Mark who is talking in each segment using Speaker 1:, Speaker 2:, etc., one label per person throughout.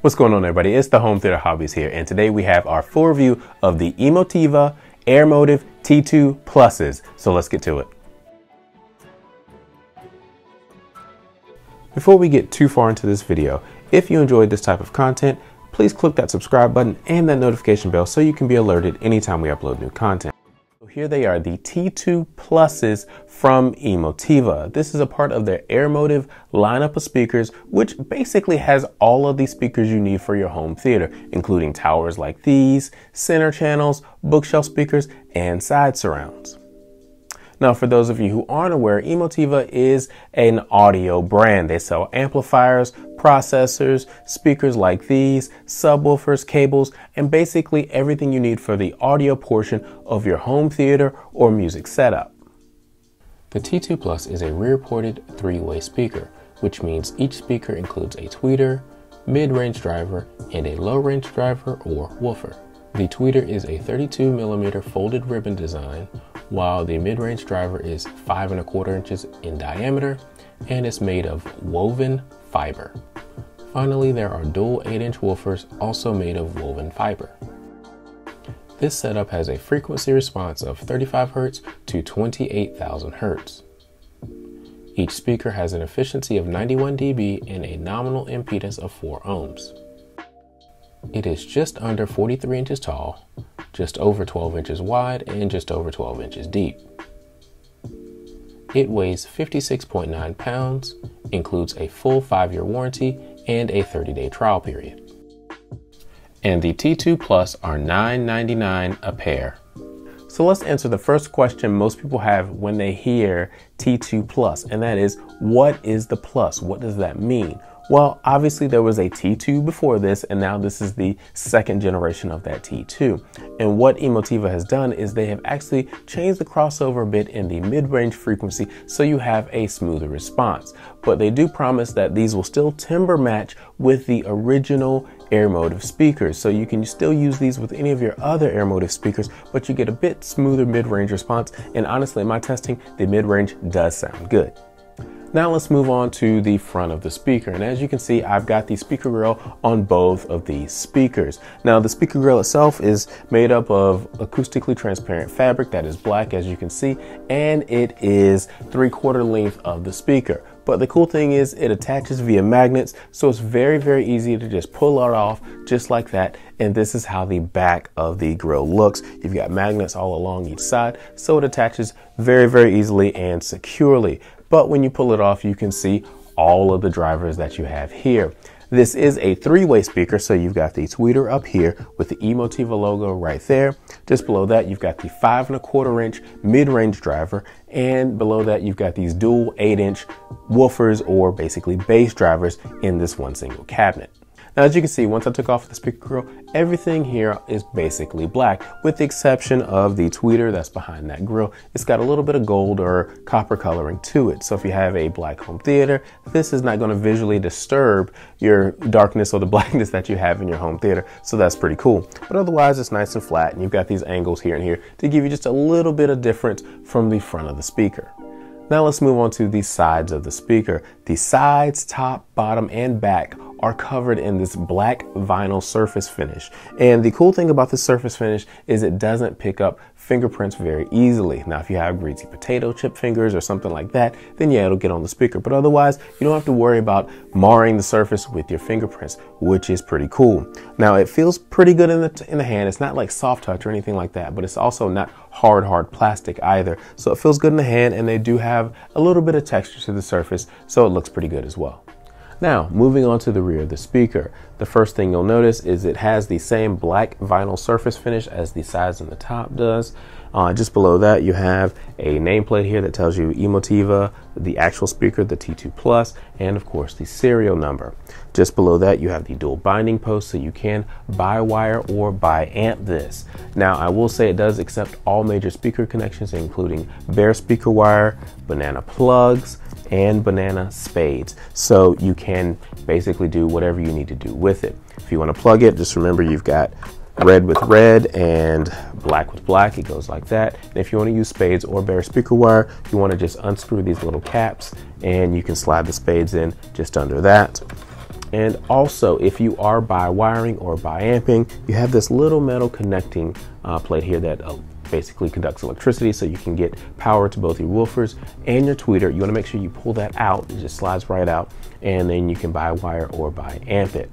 Speaker 1: What's going on, everybody? It's the Home Theater Hobbyist here, and today we have our full review of the Emotiva Airmotiv T2 Pluses. So let's get to it. Before we get too far into this video, if you enjoyed this type of content, please click that subscribe button and that notification bell so you can be alerted anytime we upload new content. So here they are, the T2 Pluses from Emotiva. This is a part of their Airmotiv lineup of speakers, which basically has all of the speakers you need for your home theater, including towers like these, center channels, bookshelf speakers, and side surrounds. Now, for those of you who aren't aware, Emotiva is an audio brand. They sell amplifiers, processors, speakers like these, subwoofers, cables, and basically everything you need for the audio portion of your home theater or music setup. The T2 Plus is a rear-ported three-way speaker, which means each speaker includes a tweeter, mid-range driver, and a low-range driver or woofer. The tweeter is a 32mm folded ribbon design, while the mid-range driver is 5 1/4 inches in diameter and is made of woven fiber. Finally, there are dual 8-inch woofers also made of woven fiber. This setup has a frequency response of 35 Hz to 28,000 Hz. Each speaker has an efficiency of 91 dB and a nominal impedance of 4 ohms. It is just under 43 inches tall, just over 12 inches wide, and just over 12 inches deep. It weighs 56.9 pounds, includes a full 5-year warranty, and a 30-day trial period. And the T2 Plus are $9.99 a pair. So let's answer the first question most people have when they hear T2 Plus, and that is, what is the Plus? What does that mean? Well, obviously there was a T2 before this, and now this is the second generation of that T2. And what Emotiva has done is they have actually changed the crossover a bit in the mid-range frequency so you have a smoother response. But they do promise that these will still timbre match with the original Airmotiv speakers. So you can still use these with any of your other Airmotiv speakers, but you get a bit smoother mid-range response. And honestly, in my testing, the mid-range does sound good. Now let's move on to the front of the speaker. And as you can see, I've got the speaker grill on both of these speakers. Now the speaker grill itself is made up of acoustically transparent fabric that is black, as you can see, and it is 3/4 length of the speaker. But the cool thing is it attaches via magnets, so it's very, very easy to just pull it off just like that. And this is how the back of the grill looks. You've got magnets all along each side, so it attaches very, very easily and securely. But when you pull it off, you can see all of the drivers that you have here. This is a 3-way speaker, so you've got the tweeter up here with the Emotiva logo right there. Just below that, you've got the 5 1/4 inch mid-range driver, and below that, you've got these dual 8-inch woofers, or basically bass drivers, in this one single cabinet. Now, as you can see, once I took off the speaker grill, everything here is basically black, with the exception of the tweeter that's behind that grill. It's got a little bit of gold or copper coloring to it. So if you have a black home theater, this is not going to visually disturb your darkness or the blackness that you have in your home theater. So that's pretty cool. But otherwise, it's nice and flat, and you've got these angles here and here to give you just a little bit of difference from the front of the speaker. Now let's move on to the sides of the speaker. The sides, top, bottom, and back are covered in this black vinyl surface finish. And the cool thing about this surface finish is it doesn't pick up fingerprints very easily. Now, if you have greasy potato chip fingers or something like that, then yeah, it'll get on the speaker. But otherwise, you don't have to worry about marring the surface with your fingerprints, which is pretty cool. Now, it feels pretty good in the hand. It's not like soft touch or anything like that, but it's also not hard plastic either. So it feels good in the hand, and they do have a little bit of texture to the surface, so it looks pretty good as well. Now, moving on to the rear of the speaker, the first thing you'll notice is it has the same black vinyl surface finish as the sides and the top does. Just below that, you have a nameplate here that tells you Emotiva, the actual speaker, the T2 Plus, and of course the serial number. Just below that, you have the dual binding post, so you can buy wire or buy amp this. Now, I will say it does accept all major speaker connections, including bare speaker wire, banana plugs, and banana spades. So you can basically do whatever you need to do with it. If you want to plug it, just remember you've got red with red and black with black. It goes like that. And if you want to use spades or bare speaker wire, you want to just unscrew these little caps and you can slide the spades in just under that. And also, if you are by wiring or by amping, you have this little metal connecting plate here that basically conducts electricity, so you can get power to both your woofers and your tweeter. You want to make sure you pull that out. It just slides right out, and then you can by wire or by amp it.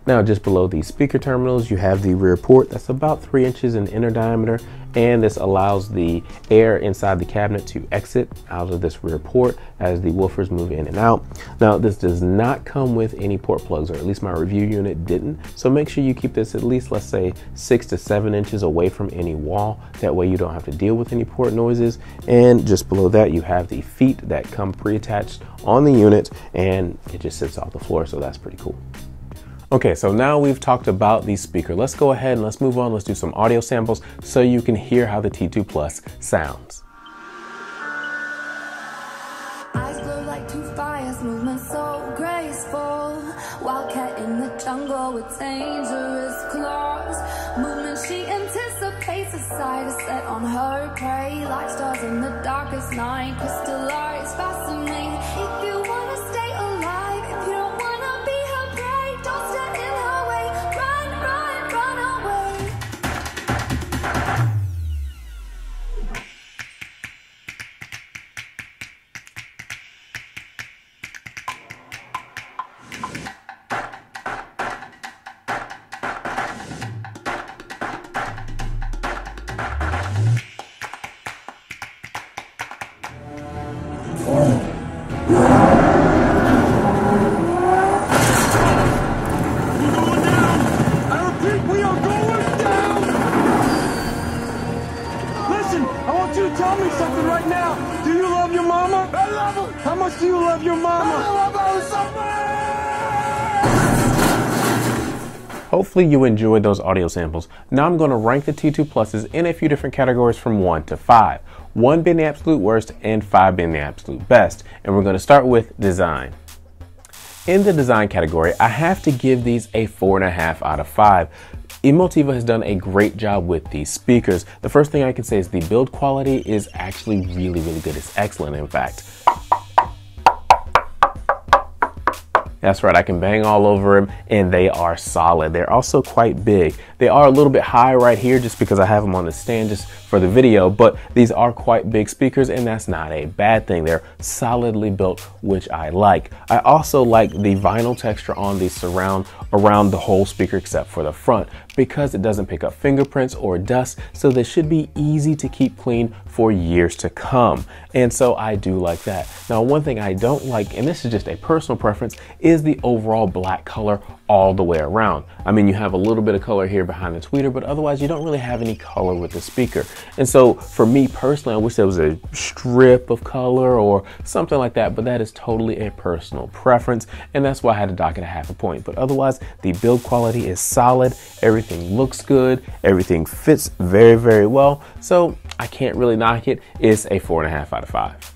Speaker 1: Now, just below these speaker terminals, you have the rear port that's about 3 inches in inner diameter, and this allows the air inside the cabinet to exit out of this rear port as the woofers move in and out. Now, this does not come with any port plugs, or at least my review unit didn't, so make sure you keep this at least, let's say, 6 to 7 inches away from any wall. That way you don't have to deal with any port noises. And just below that, you have the feet that come pre-attached on the unit, and it just sits off the floor, so that's pretty cool. Okay, so now we've talked about the speaker. Let's go ahead and let's move on. Let's do some audio samples so you can hear how the T2 Plus sounds.
Speaker 2: Eyes glow like two fires, movement so graceful. Wildcat in the jungle with dangerous claws. Movement she anticipates, a sight is set on her prey. Like stars in the darkest night, crystallized, fascinating. If you wanna stay alive, if you don't wanna be her prey, don't stand in her way. Run, run, run away.
Speaker 3: Tell me something right now. Do you love your mama? I love her. How much do you love your mama? I love her so much.
Speaker 1: Hopefully you enjoyed those audio samples. Now I'm going to rank the T2 Pluses in a few different categories from 1 to 5. 1 being the absolute worst and 5 being the absolute best. And we're going to start with design. In the design category, I have to give these a 4.5 out of 5. Emotiva has done a great job with these speakers. The first thing I can say is the build quality is actually really, really good. It's excellent, in fact. That's right, I can bang all over them and they are solid. They're also quite big. They are a little bit high right here just because I have them on the stand just for the video, but these are quite big speakers and that's not a bad thing. They're solidly built, which I like. I also like the vinyl texture on the surround around the whole speaker except for the front because it doesn't pick up fingerprints or dust, so they should be easy to keep clean for years to come. And so I do like that. Now, one thing I don't like, and this is just a personal preference, is the overall black color all the way around. I mean, you have a little bit of color here behind the tweeter, but otherwise you don't really have any color with the speaker. And so for me personally, I wish there was a strip of color or something like that, but that is totally a personal preference. And that's why I had to dock it a 0.5 point. But otherwise, the build quality is solid. Everything looks good. Everything fits very, very well. So I can't really knock it. It's a 4.5 out of 5.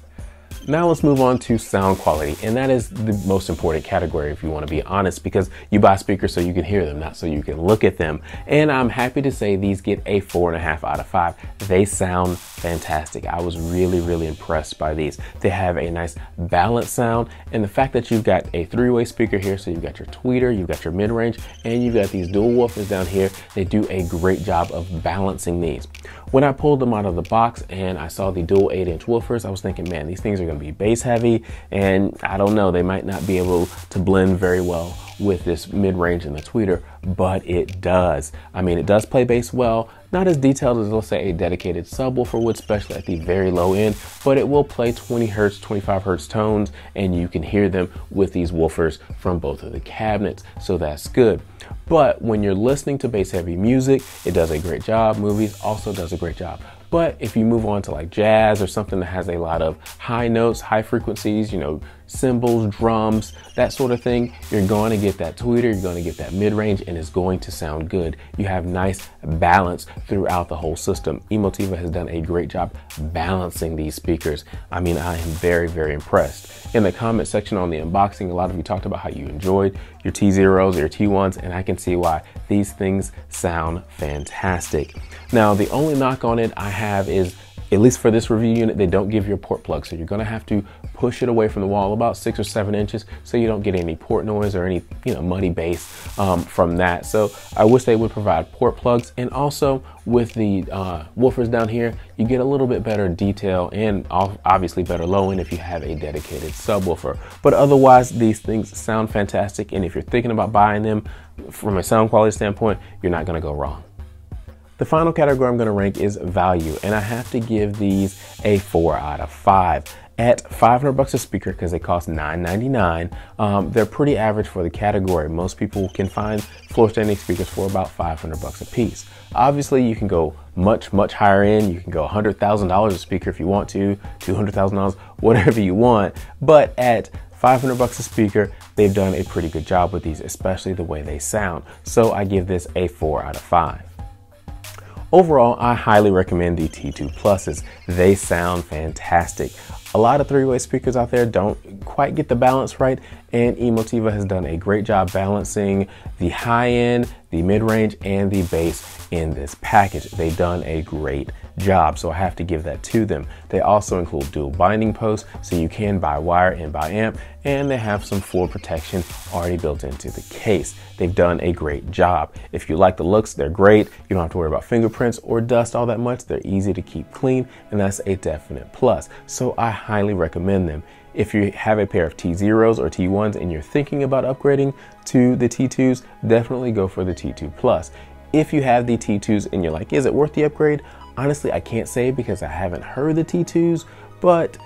Speaker 1: Now let's move on to sound quality, and that is the most important category if you want to be honest, because you buy speakers so you can hear them, not so you can look at them. And I'm happy to say these get a 4.5 out of 5. They sound fantastic. I was really, really impressed by these. They have a nice balanced sound, and the fact that you've got a 3-way speaker here, so you've got your tweeter, you've got your mid-range, and you've got these dual woofers down here, they do a great job of balancing these. When I pulled them out of the box and I saw the dual 8-inch woofers, I was thinking, man, these things are going to be bass heavy, and I don't know, they might not be able to blend very well with this mid-range and the tweeter, but it does. I mean, it does play bass well, not as detailed as, let's say, a dedicated subwoofer would, especially at the very low end, but it will play 20 hertz, 25 hertz tones, and you can hear them with these woofers from both of the cabinets, so that's good. But when you're listening to bass heavy music, it does a great job. Movies also does a great job. But if you move on to like jazz or something that has a lot of high notes, high frequencies, you know, cymbals, drums, that sort of thing, you're going to get that tweeter, you're going to get that mid-range, and it's going to sound good. You have nice balance throughout the whole system. Emotiva has done a great job balancing these speakers. I mean, I am very, very impressed. In the comment section on the unboxing, a lot of you talked about how you enjoyed your T0s or your T1s, and I can see why. These things sound fantastic. Now, the only knock on it I have is At least for this review unit, they don't give you a port plug, so you're gonna have to push it away from the wall about 6 or 7 inches so you don't get any port noise or any muddy bass from that. So I wish they would provide port plugs. And also with the woofers down here, you get a little bit better detail and obviously better low end if you have a dedicated subwoofer. But otherwise, these things sound fantastic, and if you're thinking about buying them from a sound quality standpoint, you're not gonna go wrong. The final category I'm going to rank is value, and I have to give these a 4 out of 5. At $500 a speaker, because they cost $9.99, they're pretty average for the category. Most people can find floor standing speakers for about $500 a piece. Obviously, you can go much higher end. You can go $100,000 a speaker if you want to, $200,000, whatever you want. But at $500 a speaker, they've done a pretty good job with these, especially the way they sound. So I give this a 4 out of 5. Overall, I highly recommend the T2 Pluses. They sound fantastic. A lot of three-way speakers out there don't quite get the balance right, and Emotiva has done a great job balancing the high end, the mid-range, and the bass in this package. They've done a great job, so I have to give that to them. They also include dual binding posts, so you can buy wire and buy amp, and they have some floor protection already built into the case. They've done a great job. If you like the looks, they're great. You don't have to worry about fingerprints or dust all that much. They're easy to keep clean, and that's a definite plus. So I highly recommend them. If you have a pair of T0s or T1s and you're thinking about upgrading to the T2s, definitely go for the T2 Plus. If you have the T2s and you're like, is it worth the upgrade? Honestly, I can't say because I haven't heard the T2s, but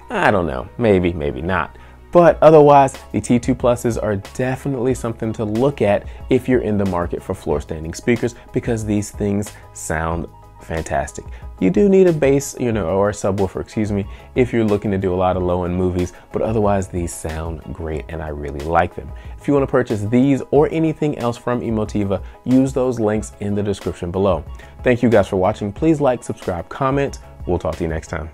Speaker 1: I don't know, maybe not. But otherwise, the T2 Pluses are definitely something to look at if you're in the market for floor standing speakers, because these things sound fantastic. You do need a bass, or a subwoofer, excuse me, if you're looking to do a lot of low-end movies, but otherwise these sound great and I really like them. If you want to purchase these or anything else from Emotiva, use those links in the description below. Thank you guys for watching. Please like, subscribe, comment. We'll talk to you next time.